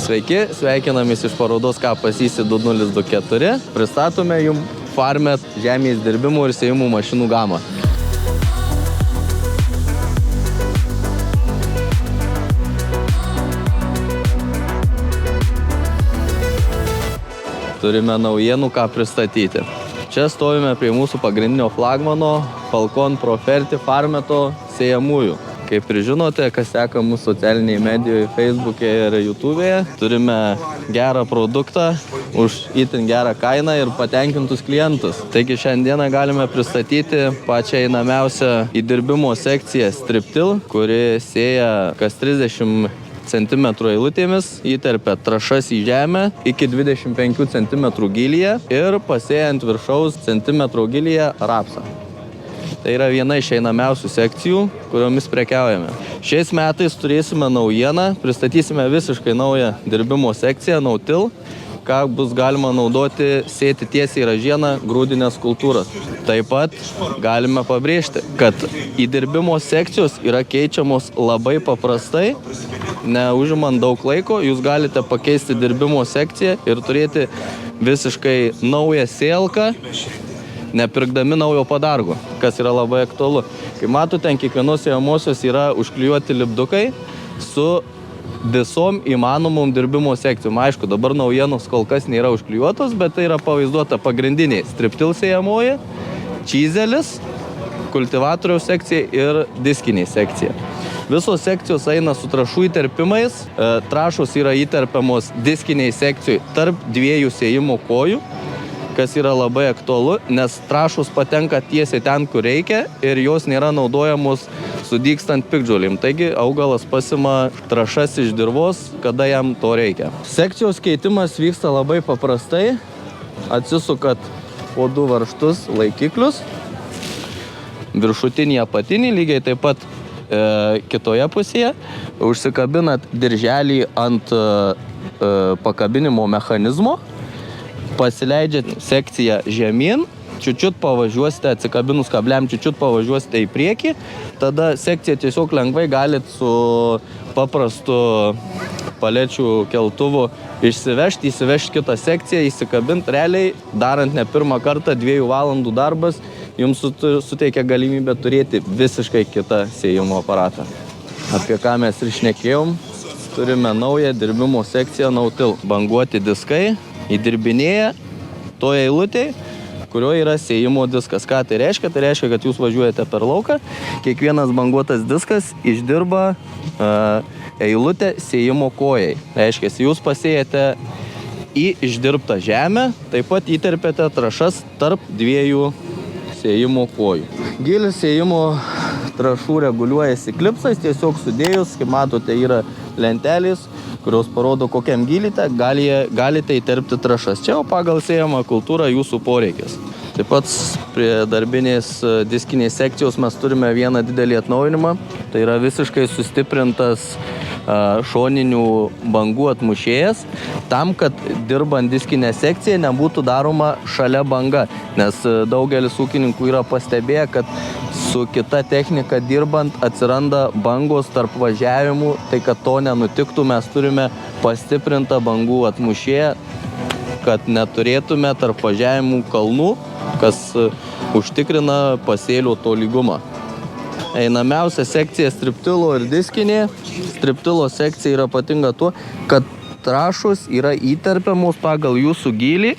Sveiki, sveikinamės iš parodos Ką pasysi 2024. Pristatome jums Farmet žemės dirbimo ir sėjimo mašinų gamą. Turime naujienų, ką pristatyti. Čia stovime prie mūsų pagrindinio flagmano Falcon Proferti Farmeto sėjamųjų. Kaip ir žinote, kas seka mūsų socialiniai medijoje, Facebook'e ir YouTube'e, turime gerą produktą už itin gerą kainą ir patenkintus klientus. Taigi šiandieną galime pristatyti pačią einamiausią įdirbimo sekciją Striptil, kuri sėja kas 30 cm eilutėmis, įterpia trąšas į žemę iki 25 cm gylyje ir pasėja ant viršaus centimetro gylyje rapsą. Tai yra viena iš einamiausių sekcijų, kuriomis prekiaujame. Šiais metais turėsime naujieną, pristatysime visiškai naują dirbimo sekciją No-Till, ką bus galima naudoti sėti tiesiai ražieną grūdinės kultūras. Taip pat galime pabrėžti, kad įdirbimo sekcijos yra keičiamos labai paprastai, neužimant daug laiko, jūs galite pakeisti dirbimo sekciją ir turėti visiškai naują sėlką, nepirkdami naujo padargo, kas yra labai aktualu. Kaip matote, ant kiekvienos sėjamosios yra užklijuoti lipdukai su visom įmanomom dirbimo sekcijom. Aišku, dabar naujienos kol kas nėra užklijuotos, bet tai yra pavaizduota pagrindiniai Striptil sėjamoji, čizelis, kultivatoriaus sekcija ir diskiniai sekcija. Visos sekcijos eina su trąšų įterpimais, trąšos yra įterpiamos diskiniai sekcijai tarp dviejų sėjimo kojų, kas yra labai aktualu, nes trąšos patenka tiesiai ten, kur reikia ir jos nėra naudojamos sudygstant piktžolėm. Taigi augalas pasima trąšas iš dirvos, kada jam to reikia. Sekcijos keitimas vyksta labai paprastai. Atsisukat po 2 varžtus laikiklius, viršutinį apatinį, lygiai taip pat kitoje pusėje. Užsikabinat dirželį ant pakabinimo mechanizmo, pasileidžiat sekciją žemyn, čiučiut pavažiuosite, atsikabinus kabliam, čiučiut pavažiuosite į priekį, tada sekciją tiesiog lengvai galit su paprastu palečių keltuvu įsivežti kitą sekciją, įsikabint. Realiai, darant ne pirmą kartą, 2 valandų darbas, jums suteikia galimybę turėti visiškai kitą sėjimo aparatą. Apie ką mes ir šnekėjom, turime naują dirbimo sekciją No-Till. Banguoti diskai įdirbinėja toje eilutėje, kurioje yra sėjimo diskas. Ką tai reiškia? Tai reiškia, kad jūs važiuojate per lauką, kiekvienas banguotas diskas išdirba eilutę sėjimo kojai. Reiškia, jūs pasėjate į išdirbtą žemę, taip pat įterpėte trąšas tarp 2 sėjimo kojų. Gylis sėjimo trąšų reguliuojasi klipsais, tiesiog sudėjus, kaip matote, yra lentelės, kurios parodo, kokiam gylite galite įterpti trąšas. Čia jau pagal sėjamą kultūrą jūsų poreikis. Taip pat prie darbinės diskinės sekcijos mes turime vieną didelį atnaujinimą. Tai yra visiškai sustiprintas šoninių bangų atmušėjas, tam, kad dirbant diskinę sekciją nebūtų daroma šalia banga, nes daugelis ūkininkų yra pastebėję, kad su kita technika dirbant atsiranda bangos tarp važiavimų, tai kad to nenutiktų, mes turime pastiprintą bangų atmušėją, kad neturėtume tarp važiavimų kalnų, kas užtikrina pasėlio tolygumą. Einamiausia sekcija Striptilo ir diskinė. Striptilo sekcija yra ypatinga tuo, kad trąšos yra įterpiamos pagal jūsų gylį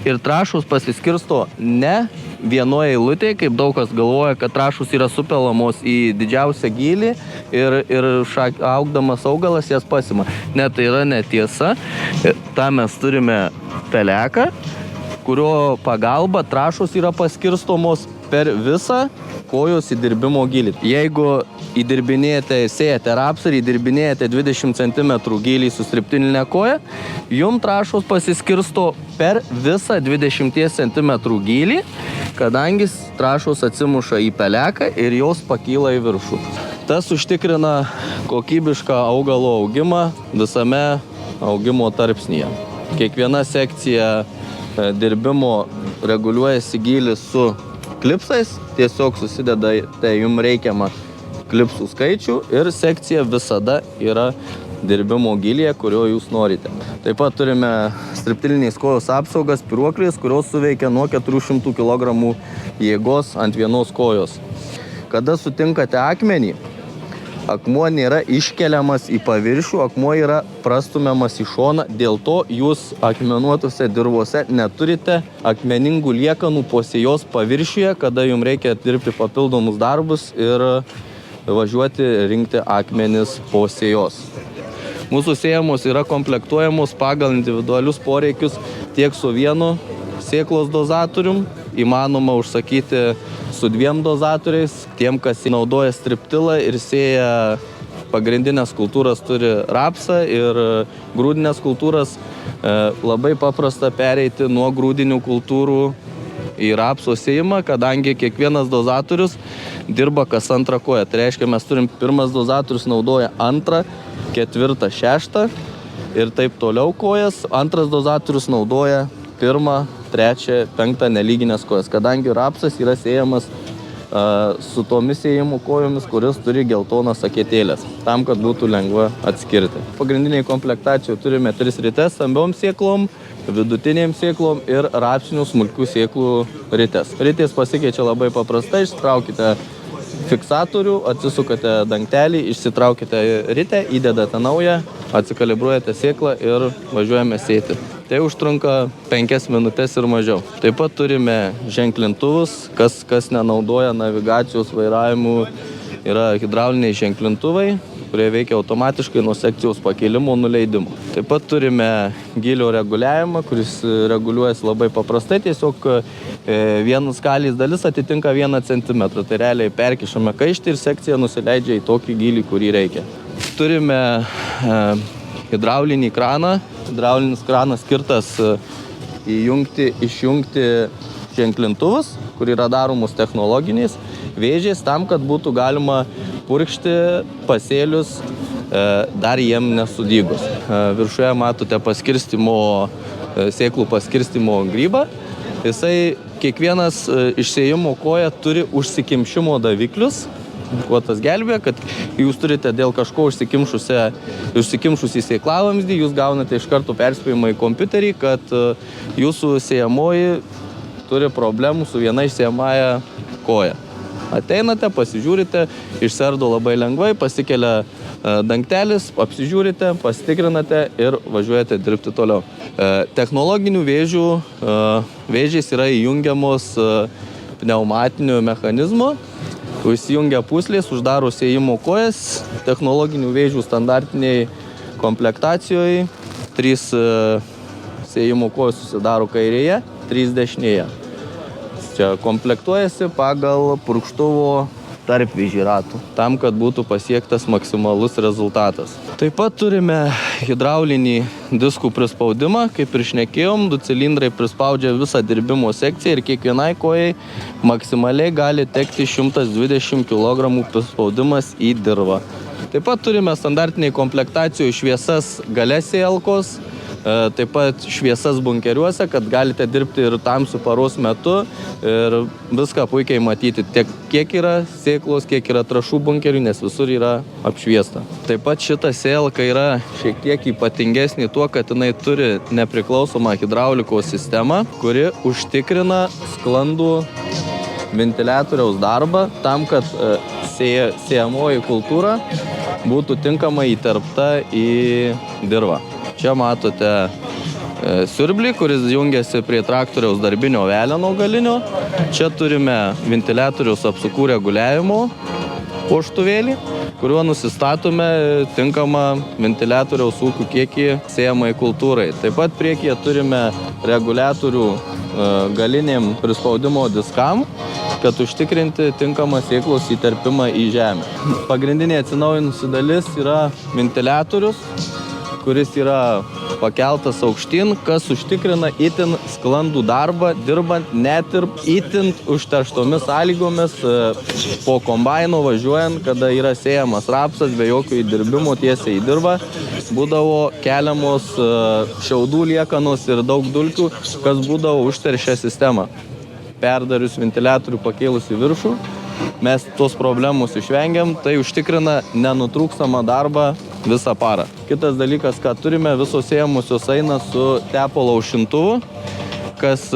ir trąšos pasiskirsto ne vienoje eilutėje, kaip daug kas galvoja, kad trąšos yra supelamos į didžiausią gylį ir augdamas augalas jas pasima. Ne, tai yra netiesa. Ta mes turime peleką, kurio pagalba trąšos yra paskirstomos per visą kojos įdirbimo gylį. Jeigu sėjate rapsą ir įdirbinėjate 20 cm gylį su striptilinė koja, jums trąšos pasiskirsto per visą 20 cm gylį, kadangi trąšos atsimuša į peleką ir jos pakyla į viršų. Tas užtikrina kokybišką augalo augimą visame augimo tarpsnyje. Kiekviena sekcija dirbimo reguliuojasi gylis su klipsais, tiesiog susideda jums reikiamą klipsų skaičių ir sekcija visada yra dirbimo gilyje, kurio jūs norite. Taip pat turime striptiliniais kojos apsaugas spyruokliais, kurios suveikia nuo 400 kg jėgos ant vienos kojos. Kada sutinkate akmenį, akmuo nėra iškeliamas į paviršių, akmuo yra prastumiamas į šoną, dėl to jūs akmenuotose dirvose neturite akmeningų liekanų po sėjos paviršiuje, kada jums reikia dirbti papildomus darbus ir važiuoti rinkti akmenis po sėjos. Mūsų sėjamos yra komplektuojamos pagal individualius poreikius tiek su vienu sėklos dozatorium, įmanoma užsakyti su 2 dozatoriais, tiem, kas naudoja striptilą ir sėja pagrindinės kultūras, turi rapsą ir grūdinės kultūras, labai paprasta pereiti nuo grūdinių kultūrų į rapso sėjimą, kadangi kiekvienas dozatorius dirba kas antrą koją. Tai reiškia, mes turim pirmas dozatorius naudoja 2, 4, 6 ir taip toliau kojas. Antras dozatorius naudoja 1, 3, 5 nelyginės kojas, kadangi rapsas yra sėjamas su tomis sėjimų kojomis, kuris turi geltonas aketėlės, tam, kad būtų lengva atskirti. Pagrindiniai komplektacijų turime 3 rites, stambiom sėklom, vidutinėm sėklom ir rapsinių smulkių sėklų ritės. Ritės pasikeičia labai paprastai, išsitraukite fiksatorių, atsisukate dangtelį, išsitraukite ritę, įdedate naują, atsikalibruojate sėklą ir važiuojame sėti. Tai užtrunka 5 minutės ir mažiau. Taip pat turime ženklintuvus, kas nenaudoja navigacijos vairavimų, yra hidrauliniai ženklintuvai, kurie veikia automatiškai nuo sekcijos pakėlimo nuleidimo. Taip pat turime gylio reguliavimą, kuris reguliuojasi labai paprastai, tiesiog vienas skalės dalis atitinka 1 cm. Tai realiai perkišame kaištį ir sekcija nusileidžia į tokį gylį, kurį reikia. Turime hidraulinį kraną. Hidraulinis kranas skirtas įjungti, išjungti ženklintuvus, kur yra daromos technologiniais vėžiais, tam, kad būtų galima purkšti pasėlius dar jiem nesudygus. Viršuje matote sėklų paskirstimo grybą. Jisai kiekvienas išsėjimo koja turi užsikimšimo daviklius, kuo tas gelbėja, kad jūs turite dėl kažko užsikimšusį sėklavamzdį, jūs gaunate iš karto perspėjimą į kompiuterį, kad jūsų sėjamoji turi problemų su viena išsėjamąja koja. Ateinate, pasižiūrite, išsiardo labai lengvai, pasikelia dangtelis, apsižiūrite, pasitikrinate ir važiuojate dirbti toliau. Technologinių vėžių vėžiais yra įjungiamos pneumatiniu mechanizmu. Įsijungia puslės, uždaro sėjimo kojas, technologinių vėžių standartiniai komplektacijoje. 3 sėjimo kojos susidaro kairėje, 3 dešinėje. Čia komplektuojasi pagal purkštuvo tarpvėžį ratų, tam, kad būtų pasiektas maksimalus rezultatas. Taip pat turime hidraulinį diskų prispaudimą, kaip ir šnekėjom, 2 cilindrai prispaudžia visą dirbimo sekciją ir kiekvienai kojai maksimaliai gali tekti 120 kg prispaudimas į dirvą. Taip pat turime standartiniai komplektacijų šviesas gale sėlkos, taip pat šviesas bunkeriuose, kad galite dirbti ir tamsiu paros metu ir viską puikiai matyti, tiek kiek yra sėklos, kiek yra trąšų bunkerių, nes visur yra apšviesta. Taip pat šita sėlka yra šiek tiek ypatingesnė tuo, kad jinai turi nepriklausomą hidraulikos sistemą, kuri užtikrina sklandų ventiliatoriaus darbą tam, kad sėjamoji kultūra būtų tinkamai įterpta į dirvą. Čia matote siurblį, kuris jungiasi prie traktoriaus darbinio veleno galinio. Čia turime ventiliatoriaus apsukų reguliavimo vožtuvėlį, kuriuo nusistatome tinkamą ventiliatoriaus ūkių kiekį sėjamai kultūrai. Taip pat priekyje turime reguliatorių galiniam prispaudimo diskam, kad užtikrinti tinkamą sėklos įterpimą į žemę. Pagrindinė atsinaujinusi dalis yra ventiliatorius, kuris yra pakeltas aukštyn, kas užtikrina itin sklandų darbą, dirbant net ir itin užterštomis sąlygomis po kombaino važiuojant, kada yra sėjamas rapsas be jokio įdirbimo tiesiai į dirvą, būdavo keliamos šiaudų liekanos ir daug dulkių, kas būdavo užteršę sistemą. Perdarius ventiliatorių pakėlus į viršų, mes tos problemos išvengiam, tai užtikrina nenutrūkstamą darbą visą parą. Kitas dalykas, ką turime, visos sėjamosios eina su tepalo aušintuvu, kas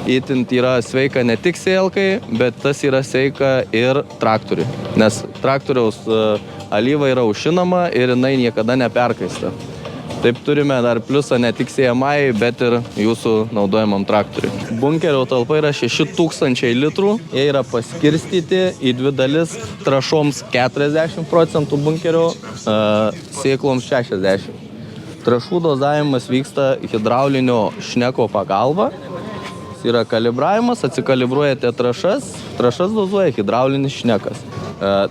itin yra sveika ne tik sėlkai, bet tas yra sveika ir traktoriui. Nes traktoriaus alyva yra aušinama ir jinai niekada neperkaista. Taip turime dar pliusą ne tik sėjamai, bet ir jūsų naudojamam traktoriui. Bunkerio talpa yra 6000 litrų, jie yra paskirstyti į dvi dalis, trąšoms 40% bunkerio, sėkloms 60%. Trąšų dozavimas vyksta hidraulinio šneko pagalba. Yra kalibravimas, atsikalibruojate trąšas dozuoja hidraulinis šnekas.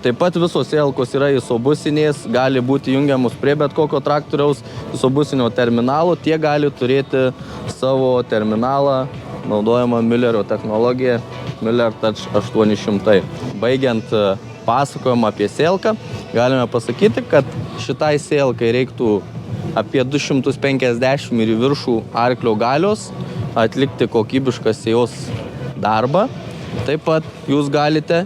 Taip pat visos sėlkos yra isobusinės, gali būti jungiamus prie bet kokio traktoriaus isobusinio terminalo, tie gali turėti savo terminalą, naudojamą Müllerio technologiją, Müller Touch 800. Baigiant pasakojimą apie sėlką, galime pasakyti, kad šitai sėlkai reiktų apie 250 ir viršų arklio galios, atlikti kokybišką sėjos darbą. Taip pat jūs galite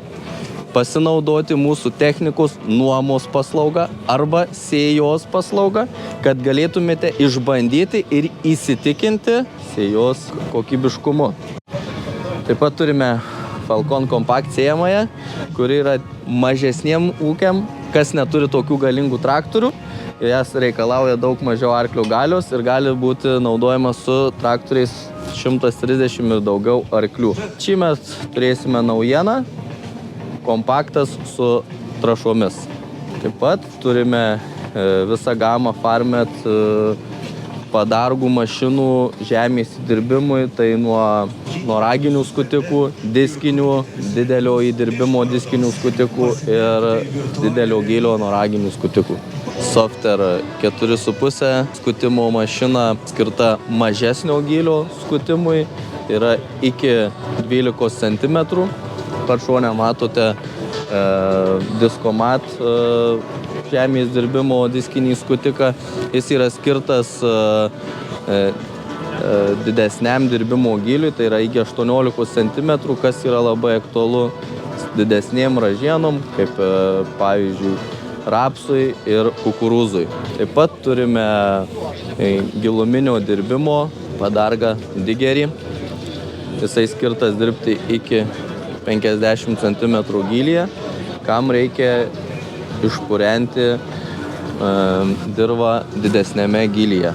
pasinaudoti mūsų technikos nuomos paslaugą arba sėjos paslaugą, kad galėtumėte išbandyti ir įsitikinti sėjos kokybiškumu. Taip pat turime Falcon Compact sėjamąją, kuri yra mažesniem ūkiam, kas neturi tokių galingų traktorių. Jas reikalauja daug mažiau arklio galios ir gali būti naudojamas su traktoriais 130 ir daugiau arklių. Čia mes turėsime naujieną, kompaktas su trąšomis. Taip pat turime visą gamą Farmet padargų mašinų žemės įdirbimui, tai nuo raginių skutikų, diskinių, didelio įdirbimo diskinių skutikų ir didelio gylio nuo raginių skutikų. Softer 4,5 skutimo mašina skirta mažesnio gylio skutimui, yra iki 12 cm. Pat šone matote Diskomat žemės dirbimo diskinį skutiką. Jis yra skirtas didesniam dirbimo gyliui, tai yra iki 18 cm, kas yra labai aktualu didesniem ražienom, kaip pavyzdžiui rapsui ir kukurūzui. Taip pat turime giluminio dirbimo padargą digerį. Jisai skirtas dirbti iki 50 cm gylyje, kam reikia išpurenti dirvą didesnėme gylyje.